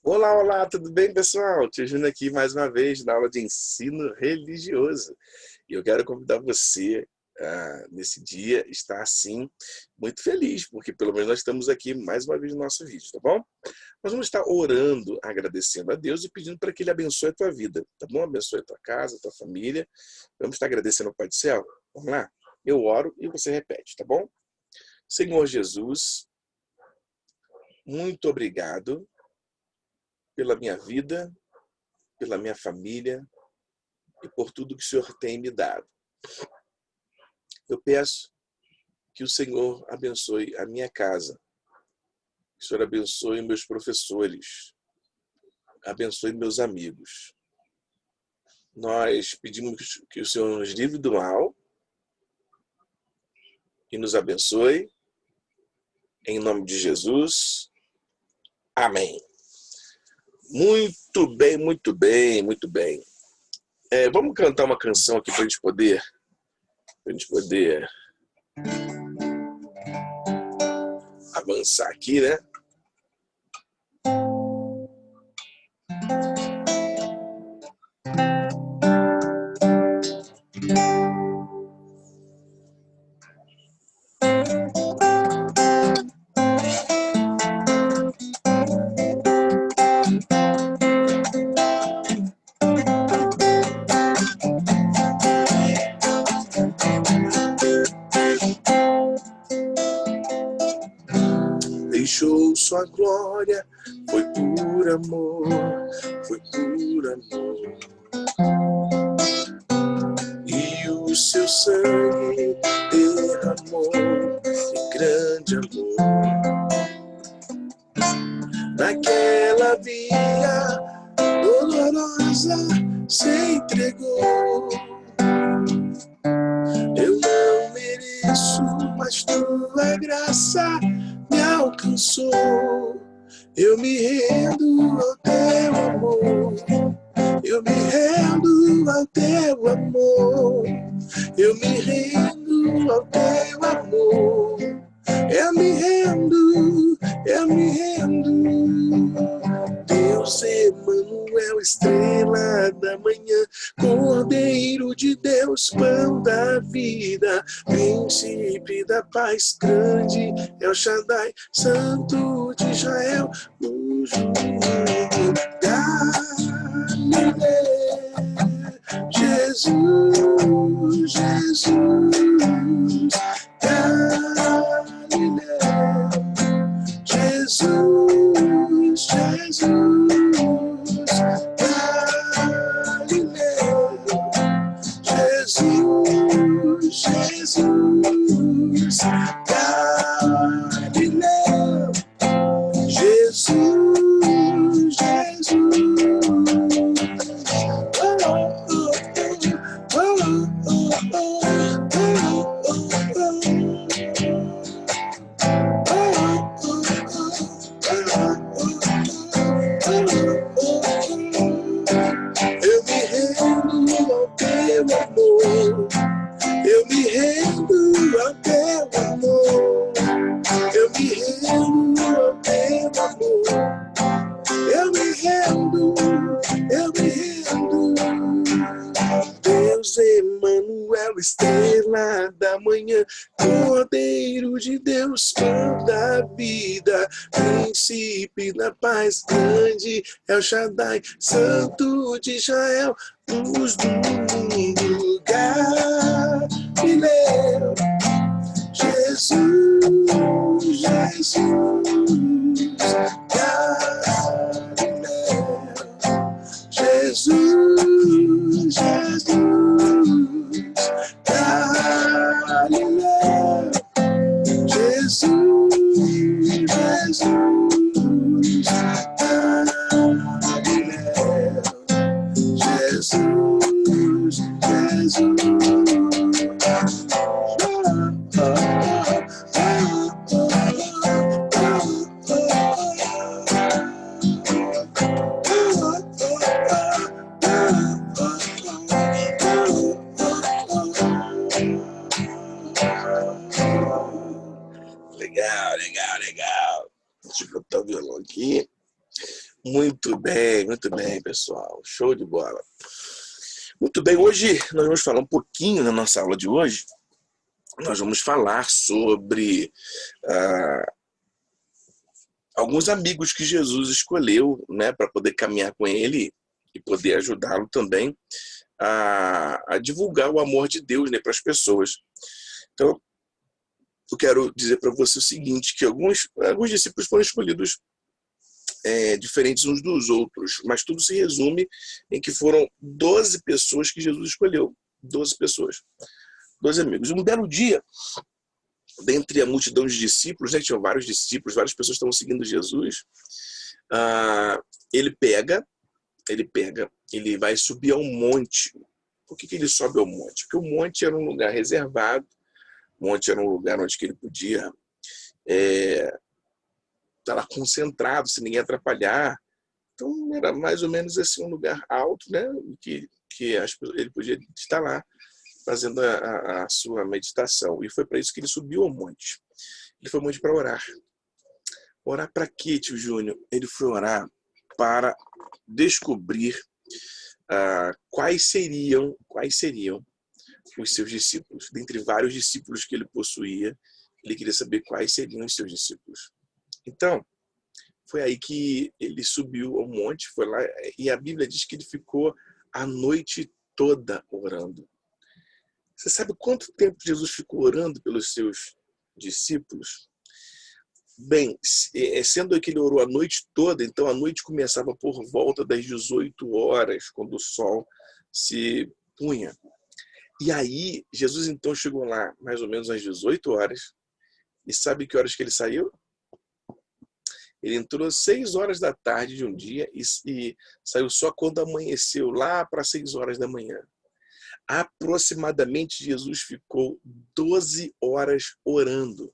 Olá, olá, tudo bem, pessoal? Te Júnior aqui mais uma vez na aula de ensino religioso. E eu quero convidar você, nesse dia, estar assim, muito feliz, porque pelo menos nós estamos aqui mais uma vez no nosso vídeo, tá bom? Nós vamos estar orando, agradecendo a Deus e pedindo para que Ele abençoe a tua vida, tá bom? Abençoe a tua casa, a tua família. Vamos estar agradecendo ao Pai do Céu? Vamos lá? Eu oro e você repete, tá bom? Senhor Jesus, muito obrigado pela minha vida, pela minha família e por tudo que o Senhor tem me dado. Eu peço que o Senhor abençoe a minha casa, que o Senhor abençoe meus professores, abençoe meus amigos. Nós pedimos que o Senhor nos livre do mal e nos abençoe. Em nome de Jesus. Amém. Muito bem, muito bem, muito bem. Vamos cantar uma canção aqui para a gente poder avançar aqui, né? Deixou sua glória, foi por amor, foi por amor. E o seu sangue derramou em grande amor. Naquela via dolorosa se entregou. Eu não mereço, mas tua graça me alcançou. Eu me rendo ao teu amor. Eu me rendo ao teu amor. Eu me rendo ao teu amor. Eu me rendo, eu me rendo. Deus Emanuel, estrela da manhã, Cordeiro de Deus, pão da vida, príncipe da paz, grande El Shaddai, Santo de Israel, luz do Galileia. Jesus, Jesus, Galileia. Jesus, Jesus, Galileia. Jesus, Jesus, Galileia. Jesus, eu me rendo ao teu amor. Eu me rendo ao teu amor. Eu me rendo ao teu amor. Eu me rendo, eu me rendo. Deus Emanuel, estrela da manhã, Cordeiro de Deus, pão da vida, príncipe da paz, grande El Shaddai, Santo de Israel, luz do mundo, Galileu. Jesus, Jesus, Galileu. Jesus, Jesus, Galileu. Jesus, Jesus, Galileu. Jesus, Muito bem, pessoal. Show de bola. Muito bem, hoje nós vamos falar um pouquinho na nossa aula de hoje. Nós vamos falar sobre alguns amigos que Jesus escolheu, né, para poder caminhar com ele e poder ajudá-lo também a divulgar o amor de Deus, né, para as pessoas. Então, eu quero dizer para você o seguinte, que alguns discípulos foram escolhidos diferentes uns dos outros, mas tudo se resume em que foram 12 pessoas que Jesus escolheu. 12 pessoas. 12 amigos. Um belo dia, dentre a multidão de discípulos, né, tinham vários discípulos, várias pessoas estavam seguindo Jesus, ele vai subir ao monte. Por que ele sobe ao monte? Porque o monte era um lugar reservado, o monte era um lugar onde ele podia estar lá concentrado, sem ninguém atrapalhar. Então era mais ou menos assim um lugar alto, né, que ele podia estar lá fazendo a sua meditação. E foi para isso que ele subiu ao monte. Ele foi ao monte para orar. Orar para quê, tio Júnior? Ele foi orar para descobrir quais seriam os seus discípulos. Dentre vários discípulos que ele possuía, ele queria saber quais seriam os seus discípulos. Então, foi aí que ele subiu ao monte, foi lá, e a Bíblia diz que ele ficou a noite toda orando. Você sabe quanto tempo Jesus ficou orando pelos seus discípulos? Bem, sendo que ele orou a noite toda, então a noite começava por volta das 18 horas, quando o sol se punha. E aí, Jesus então chegou lá mais ou menos às 18 horas, e sabe que horas que ele saiu? Ele entrou às 6 horas da tarde de um dia e saiu só quando amanheceu, lá para 6 horas da manhã. Aproximadamente, Jesus ficou 12 horas orando.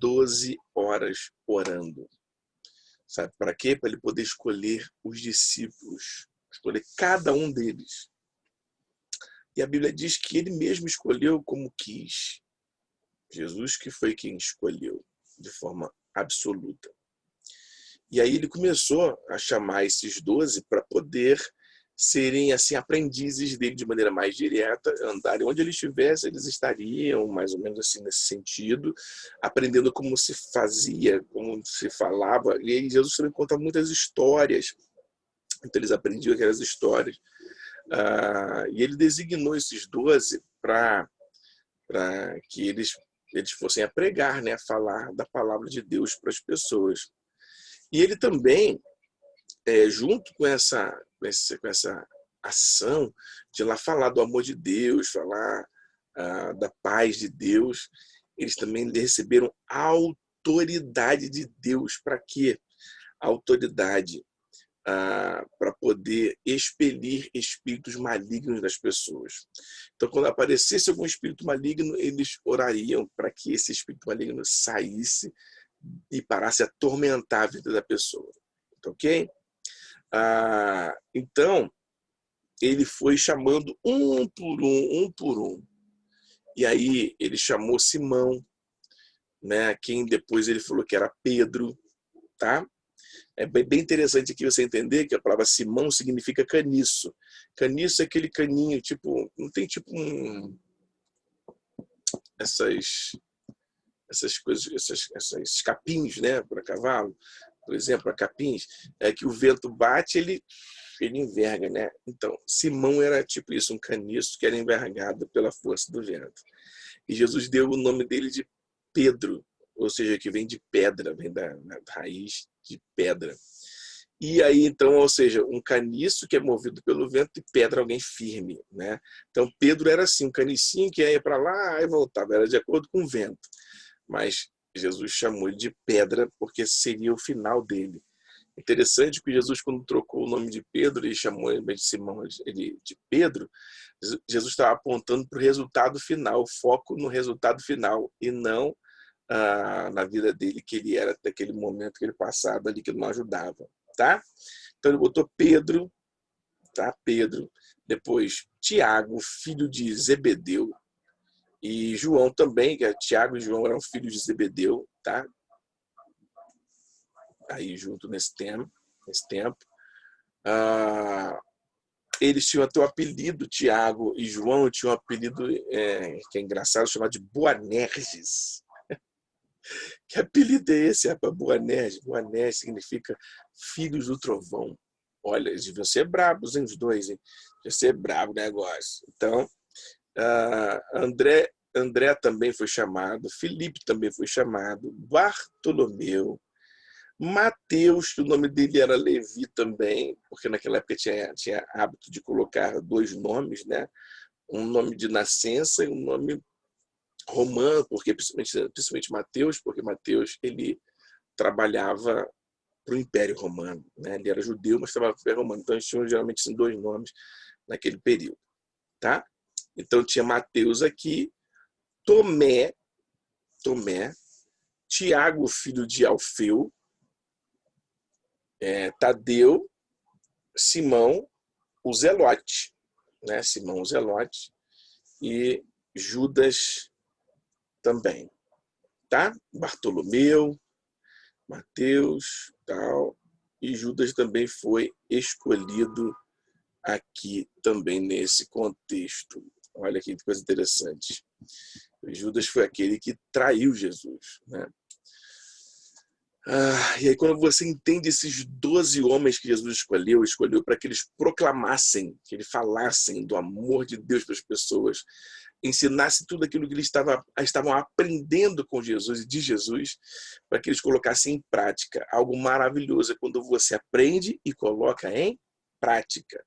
12 horas orando. Sabe para quê? Para ele poder escolher os discípulos, escolher cada um deles. E a Bíblia diz que ele mesmo escolheu como quis. Jesus que foi quem escolheu de forma absoluta. E aí ele começou a chamar esses 12 para poder serem assim aprendizes dele de maneira mais direta, andarem onde ele estivesse, eles estariam mais ou menos assim nesse sentido, aprendendo como se fazia, como se falava. E aí Jesus também conta muitas histórias, então eles aprendiam aquelas histórias. E ele designou esses 12 para que eles fossem a pregar, né, a falar da palavra de Deus para as pessoas. E ele também, junto com essa ação de lá falar do amor de Deus, falar da paz de Deus, eles também receberam a autoridade de Deus. Para quê? A autoridade para poder expelir espíritos malignos das pessoas. Então, quando aparecesse algum espírito maligno, eles orariam para que esse espírito maligno saísse e parasse a atormentar a vida da pessoa. Ok? Então, ele foi chamando um por um. E aí ele chamou Simão, né, quem depois ele falou que era Pedro, tá? É bem interessante aqui você entender que a palavra Simão significa caniço. Caniço é aquele caninho, tipo, não tem tipo essas coisas, esses capins, né, para cavalo, por exemplo, a capins, é que o vento bate, ele enverga, né? Então, Simão era tipo isso, um caniço que era envergado pela força do vento. E Jesus deu o nome dele de Pedro, ou seja, que vem de pedra, vem da raiz de pedra. E aí, então, ou seja, um caniço que é movido pelo vento e pedra alguém firme, né? Então, Pedro era assim, um canicinho que ia para lá e voltava, era de acordo com o vento. Mas Jesus chamou ele de pedra porque seria o final dele. Interessante que Jesus, quando trocou o nome de Pedro e chamou ele de Simão ele de Pedro, Jesus estava apontando para o resultado final, foco no resultado final e não na vida dele, que ele era até aquele momento que ele passava ali, que não ajudava, tá? Então ele botou Pedro, tá? Pedro, depois Tiago, filho de Zebedeu, e João também, que Tiago e João eram filhos de Zebedeu, tá? Aí junto nesse tema. nesse tempo. Eles tinham até o apelido, Tiago e João tinham um apelido que é engraçado, chamado de Boanerges. Que apelido é esse, rapaz? Boanerges. Boanerges significa filhos do trovão. Olha, eles deviam ser brabos, hein, os dois, hein? Devia ser brabo o negócio. Então, André também foi chamado, Filipe também foi chamado, Bartolomeu, Mateus, que o nome dele era Levi também, porque naquela época tinha hábito de colocar dois nomes, né? Um nome de nascença e um nome romano, porque principalmente Mateus, porque Mateus ele trabalhava para o Império Romano, né? Ele era judeu, mas trabalhava para o Império Romano, então eles tinham geralmente assim, dois nomes naquele período, tá? Então tinha Mateus aqui, Tomé, Tiago, filho de Alfeu, Tadeu, Simão, o Zelote, né? Simão o Zelote e Judas também, tá? Bartolomeu, Mateus, tal, e Judas também foi escolhido aqui também nesse contexto. Olha que coisa interessante. Judas foi aquele que traiu Jesus, né? E aí quando você entende esses 12 homens que Jesus escolheu para que eles proclamassem, que eles falassem do amor de Deus para as pessoas, ensinassem tudo aquilo que eles estavam aprendendo com Jesus e de Jesus, para que eles colocassem em prática. Algo maravilhoso é quando você aprende e coloca em prática.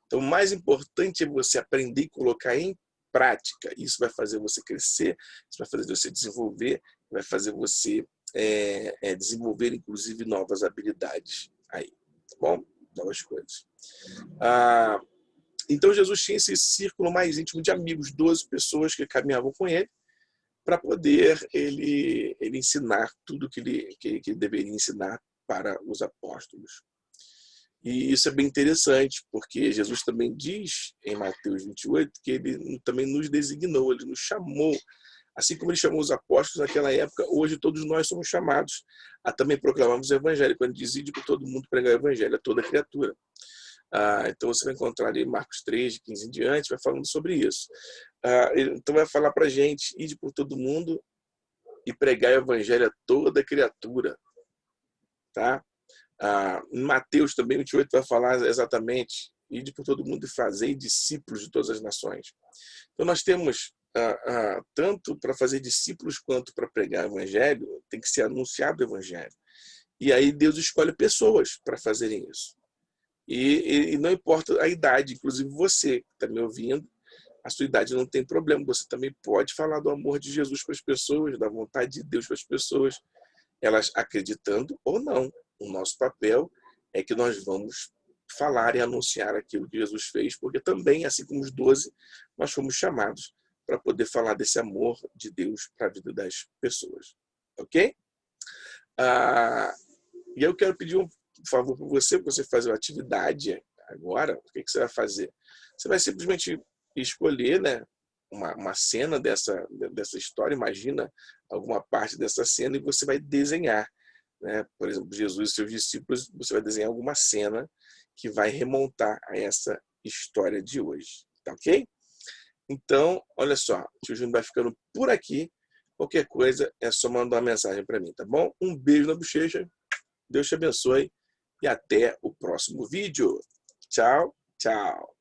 Então, o mais importante é você aprender e colocar em prática. Isso vai fazer você crescer, isso vai fazer você desenvolver, vai fazer você desenvolver, inclusive, novas habilidades aí, tá bom? Novas coisas. Então, Jesus tinha esse círculo mais íntimo de amigos, 12 pessoas que caminhavam com ele, para poder ele ensinar tudo que ele deveria ensinar para os apóstolos. E isso é bem interessante, porque Jesus também diz em Mateus 28 que ele também nos designou, ele nos chamou. Assim como ele chamou os apóstolos naquela época, hoje todos nós somos chamados a também proclamarmos o evangelho. Quando diz ide por todo mundo pregar o evangelho a toda criatura. Então você vai encontrar ali Marcos 3, de 15 em diante, vai falando sobre isso. Então vai falar para a gente, ide por todo mundo e pregar o evangelho a toda criatura. Tá? Em Mateus também, 28, vai falar exatamente, ide por todo mundo e fazei discípulos de todas as nações. Então nós temos tanto para fazer discípulos quanto para pregar o evangelho, tem que ser anunciado o evangelho. E aí Deus escolhe pessoas para fazerem isso. E não importa a idade, inclusive você que está me ouvindo, a sua idade não tem problema, você também pode falar do amor de Jesus para as pessoas, da vontade de Deus para as pessoas, elas acreditando ou não. O nosso papel é que nós vamos falar e anunciar aquilo que Jesus fez, porque também, assim como os 12, nós fomos chamados para poder falar desse amor de Deus para a vida das pessoas. Ok? E eu quero pedir um favor para você fazer uma atividade agora. O que você vai fazer? Você vai simplesmente escolher, né, uma cena dessa história, imagina alguma parte dessa cena e você vai desenhar. Né? Por exemplo, Jesus e seus discípulos, você vai desenhar alguma cena que vai remontar a essa história de hoje. Tá ok? Então, olha só, o tio Júnior vai ficando por aqui. Qualquer coisa é só mandar uma mensagem para mim, tá bom? Um beijo na bochecha, Deus te abençoe e até o próximo vídeo. Tchau, tchau.